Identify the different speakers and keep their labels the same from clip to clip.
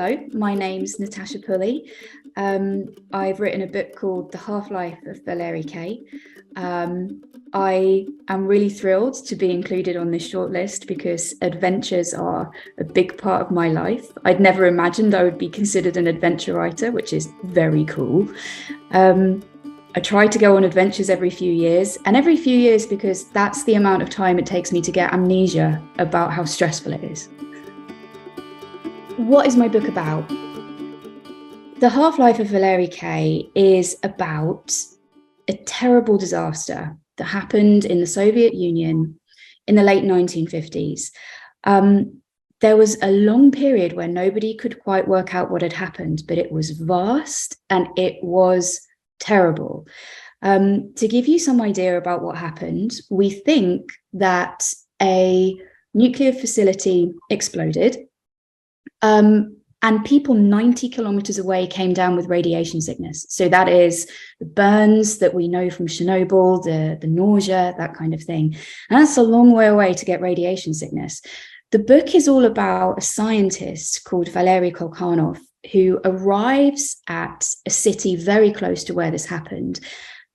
Speaker 1: Hello, my name's Natasha Pulley. I've written a book called The Half-Life of Valery K. I am really thrilled to be included on this shortlist because adventures are a big part of my life. I'd never imagined I would be considered an adventure writer, which is very cool. I try to go on adventures every few years, because that's the amount of time it takes me to get amnesia about how stressful it is. What is my book about? The Half-Life of Valery K is about a terrible disaster that happened in the Soviet Union in the late 1950s. There was a long period where nobody could quite work out what had happened, but it was vast and it was terrible. To give you some idea about what happened, we think that a nuclear facility exploded. And people 90 kilometers away came down with radiation sickness. So that is the burns that we know from Chernobyl, the nausea, that kind of thing. And that's a long way away to get radiation sickness. The book is all about a scientist called Valery Kolkhanov, who arrives at a city very close to where this happened,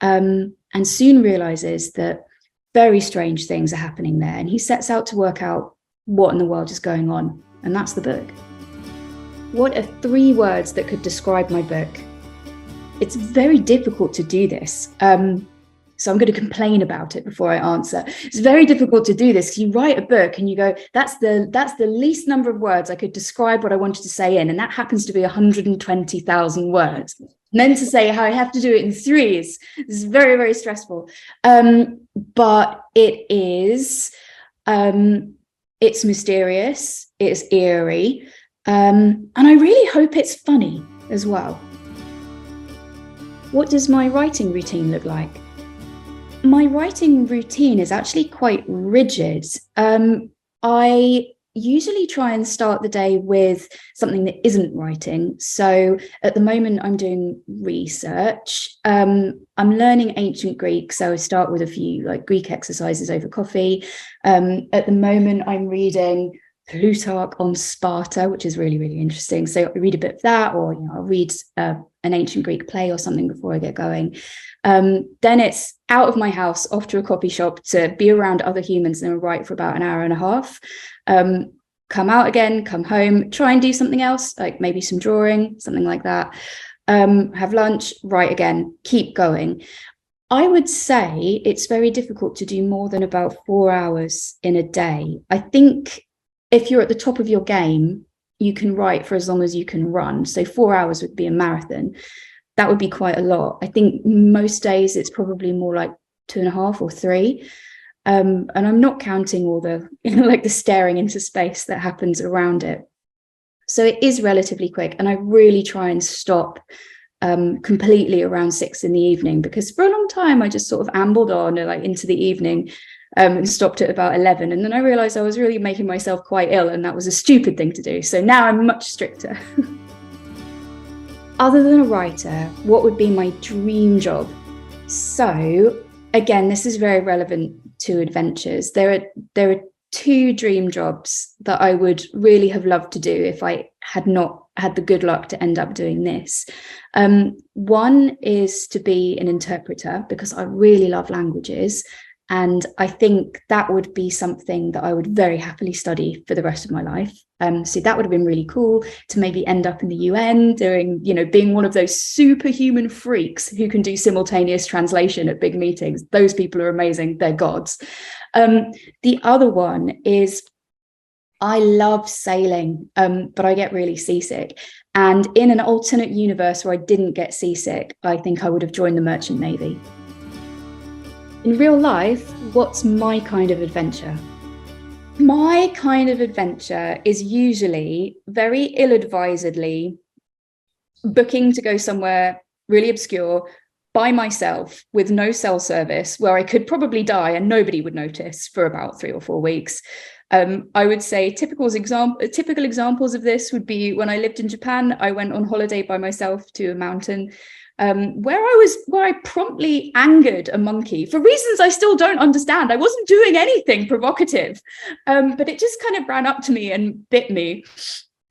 Speaker 1: and soon realizes that very strange things are happening there. And he sets out to work out what in the world is going on. And that's the book. What are 3 words that could describe my book? It's very difficult to do this. So I'm going to complain about it before I answer. It's very difficult to do this. You write a book and you go, that's the least number of words I could describe what I wanted to say in. And that happens to be 120,000 words. And then to say how I have to do it in 3 is very, very stressful. But it is, it's mysterious, it's eerie. And I really hope it's funny as well. What does my writing routine look like? My writing routine is actually quite rigid. I usually try and start the day with something that isn't writing. So at the moment, I'm doing research. I'm learning ancient Greek, so I start with a few Greek exercises over coffee. At the moment, I'm reading Plutarch on Sparta, which is really, really interesting. So I read a bit of that, or I'll read an ancient Greek play or something before I get going. Then it's out of my house, off to a coffee shop to be around other humans and write for about an hour and a half. Come out again, come home, try and do something else, like maybe some drawing, something like that. Have lunch, write again, keep going. I would say it's very difficult to do more than about 4 hours in a day. I think if you're at the top of your game, you can write for as long as you can run. So 4 hours would be a marathon. That would be quite a lot. I think most days it's probably more like 2.5 or 3. And I'm not counting all the the staring into space that happens around it. So it is relatively quick. And I really try and stop completely around 6 in the evening, because for a long time I just sort of ambled on into the evening. And stopped at about 11. And then I realized I was really making myself quite ill, and that was a stupid thing to do. So now I'm much stricter. Other than a writer, what would be my dream job? So again, this is very relevant to adventures. There are 2 dream jobs that I would really have loved to do if I had not had the good luck to end up doing this. One is to be an interpreter, because I really love languages. And I think that would be something that I would very happily study for the rest of my life. So that would have been really cool to maybe end up in the UN doing, being one of those superhuman freaks who can do simultaneous translation at big meetings. Those people are amazing. They're gods. The other one is I love sailing, but I get really seasick. And in an alternate universe where I didn't get seasick, I think I would have joined the Merchant Navy. In real life, what's my kind of adventure? My kind of adventure is usually very ill-advisedly booking to go somewhere really obscure by myself with no cell service, where I could probably die and nobody would notice for about 3 or 4 weeks. I would say typical examples of this would be when I lived in Japan. I went on holiday by myself to a mountain where I promptly angered a monkey for reasons I still don't understand. I wasn't doing anything provocative, but it just kind of ran up to me and bit me.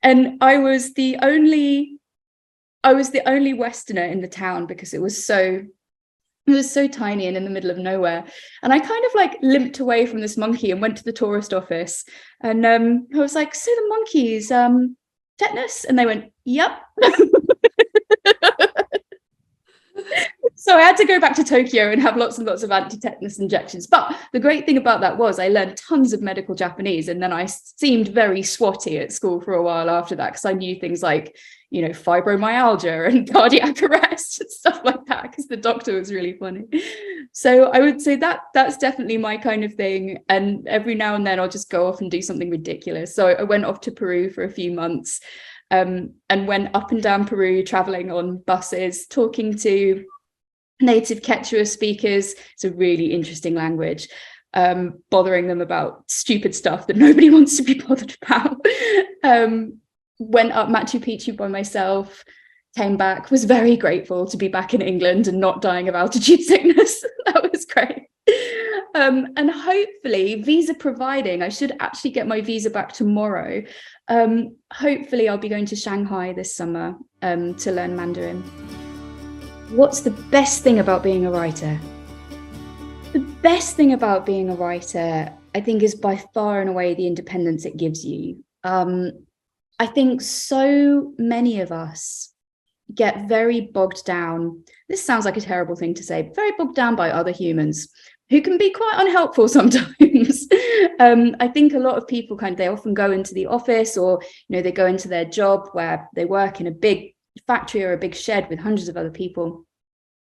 Speaker 1: And I was the only Westerner in the town because it was so tiny and in the middle of nowhere. And I kind of like limped away from this monkey and went to the tourist office. And I was like, so the monkeys, tetanus? And they went, yep. So I had to go back to Tokyo and have lots and lots of anti-tetanus injections. But the great thing about that was I learned tons of medical Japanese, and then I seemed very swotty at school for a while after that, because I knew things like, you know, fibromyalgia and cardiac arrest and stuff like that, because the doctor was really funny. So I would say that that's definitely my kind of thing. And every now and then I'll just go off and do something ridiculous. So I went off to Peru for a few months, and went up and down Peru, traveling on buses, talking to native Quechua speakers. It's a really interesting language, bothering them about stupid stuff that nobody wants to be bothered about. Went up Machu Picchu by myself, came back, was very grateful to be back in England and not dying of altitude sickness. That was great. And hopefully, visa providing, I should actually get my visa back tomorrow. Hopefully I'll be going to Shanghai this summer to learn Mandarin. What's the best thing about being a writer? The best thing about being a writer, I think, is by far and away the independence it gives you. I think so many of us get very bogged down. This sounds like a terrible thing to say, very bogged down by other humans who can be quite unhelpful sometimes. I think a lot of people they often go into the office, or, you know, they go into their job where they work in a big factory or a big shed with hundreds of other people,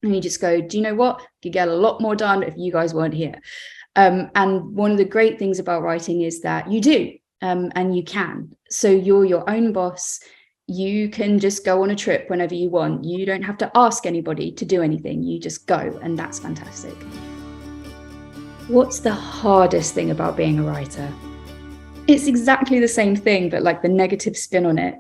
Speaker 1: and you just go, do you know what, you get a lot more done if you guys weren't here. And one of the great things about writing is that you do, and you can. So you're your own boss. You can just go on a trip whenever you want. You don't have to ask anybody to do anything. You just go, and that's fantastic. What's the hardest thing about being a writer? It's exactly the same thing, but like the negative spin on it.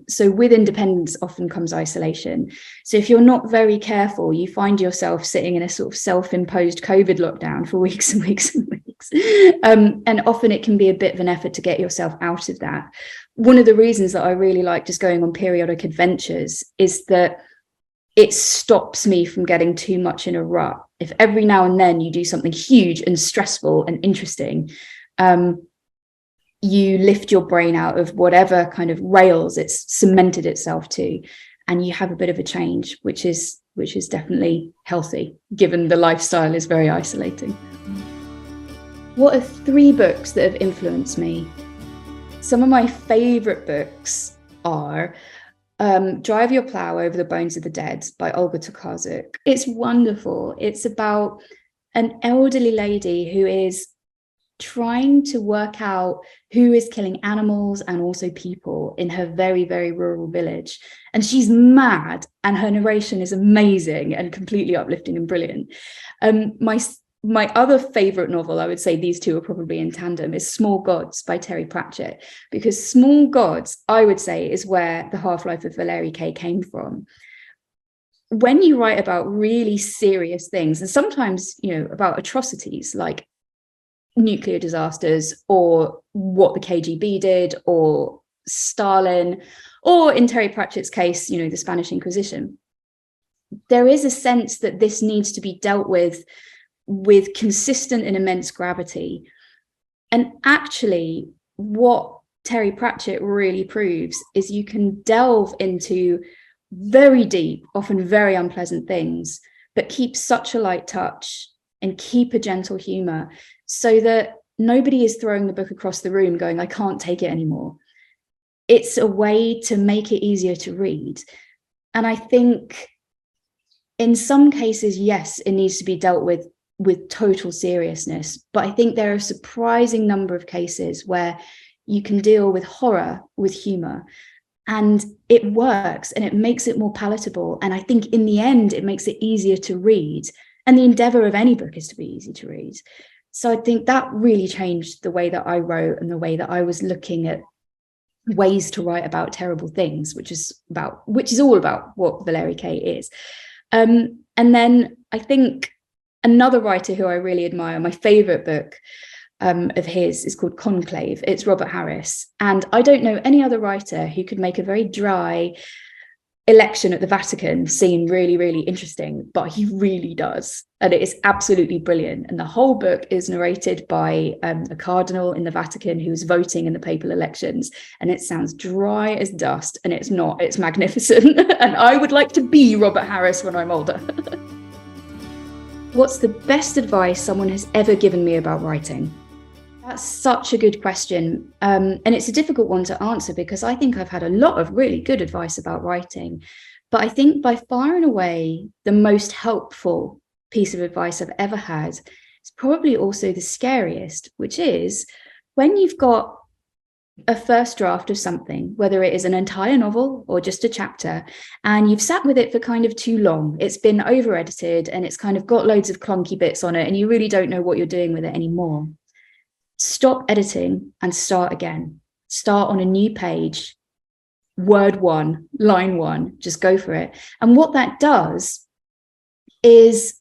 Speaker 1: So with independence often comes isolation. So if you're not very careful, you find yourself sitting in a sort of self-imposed COVID lockdown for weeks and weeks and weeks. And often it can be a bit of an effort to get yourself out of that. One of the reasons that I really like just going on periodic adventures is that it stops me from getting too much in a rut. If every now and then you do something huge and stressful and interesting, you lift your brain out of whatever kind of rails it's cemented itself to, and you have a bit of a change, which is definitely healthy, given the lifestyle is very isolating. What are 3 books that have influenced me? Some of my favorite books are Drive Your Plow Over the Bones of the Dead by Olga Tokarczuk. It's wonderful. It's about an elderly lady who is trying to work out who is killing animals and also people in her very, very rural village. And she's mad, and her narration is amazing and completely uplifting and brilliant. My other favorite novel, I would say these two are probably in tandem, is Small Gods by Terry Pratchett, because Small Gods, I would say, is where The Half-Life of Valery K came from. When you write about really serious things, and sometimes, you know, about atrocities like nuclear disasters, or what the KGB did, or Stalin, or in Terry Pratchett's case, you know, the Spanish Inquisition, there is a sense that this needs to be dealt with consistent and immense gravity. And actually, what Terry Pratchett really proves is you can delve into very deep, often very unpleasant things, but keep such a light touch and keep a gentle humor, so that nobody is throwing the book across the room going, I can't take it anymore. It's a way to make it easier to read. And I think in some cases, yes, it needs to be dealt with total seriousness. But I think there are a surprising number of cases where you can deal with horror with humor, and it works, and it makes it more palatable. And I think in the end, it makes it easier to read. And the endeavor of any book is to be easy to read. So I think that really changed the way that I wrote and the way that I was looking at ways to write about terrible things, which is all about what Valery K is. And then I think another writer who I really admire, my favorite book, of his is called Conclave. It's Robert Harris. And I don't know any other writer who could make a very dry election at the Vatican seem really, really interesting, but he really does. And it is absolutely brilliant. And the whole book is narrated by a cardinal in the Vatican who's voting in the papal elections. And it sounds dry as dust, and it's not, it's magnificent. And I would like to be Robert Harris when I'm older. What's the best advice someone has ever given me about writing? That's such a good question. And it's a difficult one to answer because I think I've had a lot of really good advice about writing. But I think by far and away, the most helpful piece of advice I've ever had is probably also the scariest, which is when you've got a first draft of something, whether it is an entire novel or just a chapter, and you've sat with it for kind of too long, it's been over edited and it's kind of got loads of clunky bits on it and you really don't know what you're doing with it anymore. Stop editing and start again. Start on a new page, word one, line one, just go for it. And what that does is,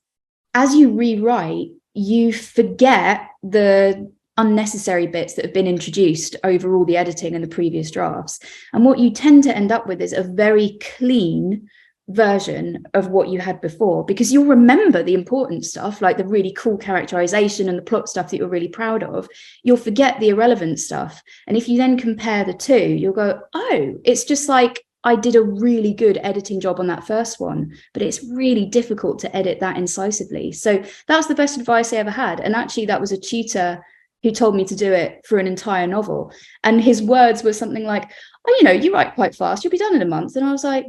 Speaker 1: as you rewrite, you forget the unnecessary bits that have been introduced over all the editing and the previous drafts. And what you tend to end up with is a very clean version of what you had before, because you'll remember the important stuff, like the really cool characterization and the plot stuff that you're really proud of. You'll forget the irrelevant stuff. And if you then compare the two, you'll go, oh, it's just like I did a really good editing job on that first one, but it's really difficult to edit that incisively. So that was the best advice I ever had. And actually that was a tutor who told me to do it for an entire novel. And his words were something like, oh, you know, you write quite fast, you'll be done in a month. And I was like,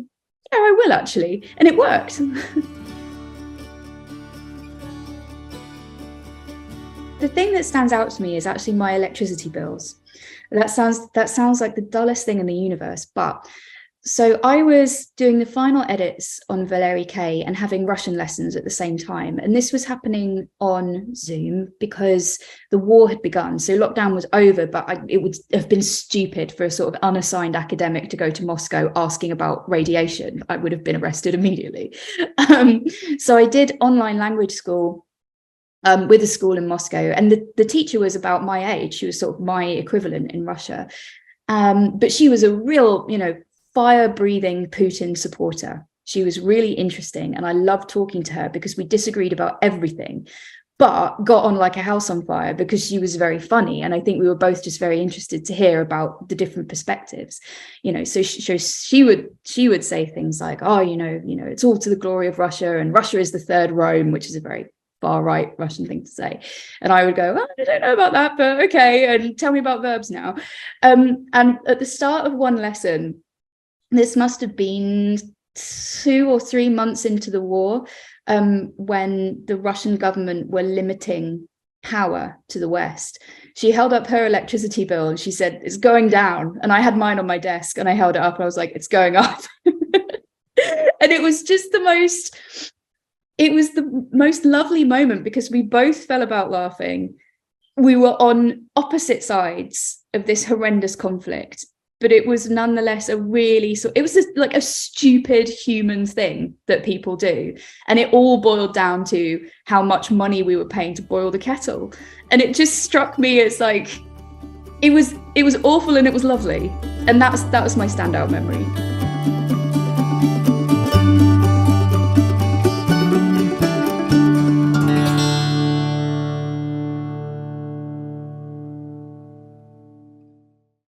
Speaker 1: yeah, I will actually. And it worked. The thing that stands out to me is actually my electricity bills. That sounds like the dullest thing in the universe, but so I was doing the final edits on Valery K and having Russian lessons at the same time. And this was happening on Zoom because the war had begun. So lockdown was over, but it would have been stupid for a sort of unassigned academic to go to Moscow asking about radiation. I would have been arrested immediately. So I did online language school with a school in Moscow. And the teacher was about my age. She was sort of my equivalent in Russia. But she was a real, fire-breathing Putin supporter. She was really interesting, and I loved talking to her because we disagreed about everything, but got on like a house on fire because she was very funny, and I think we were both just very interested to hear about the different perspectives. So she would say things like, oh, it's all to the glory of Russia, and Russia is the third Rome, which is a very far-right Russian thing to say. And I would go, oh, I don't know about that, but okay, and tell me about verbs now. And at the start of one lesson, this must have been 2 or 3 months into the war, when the Russian government were limiting power to the West. She held up her electricity bill and she said, it's going down. And I had mine on my desk and I held it up and I was like, it's going up. And it was just the most lovely moment because we both fell about laughing. We were on opposite sides of this horrendous conflict, but it was nonetheless it was just like a stupid human thing that people do. And it all boiled down to how much money we were paying to boil the kettle. And it just struck me as like, it was awful and it was lovely. And that was my standout memory.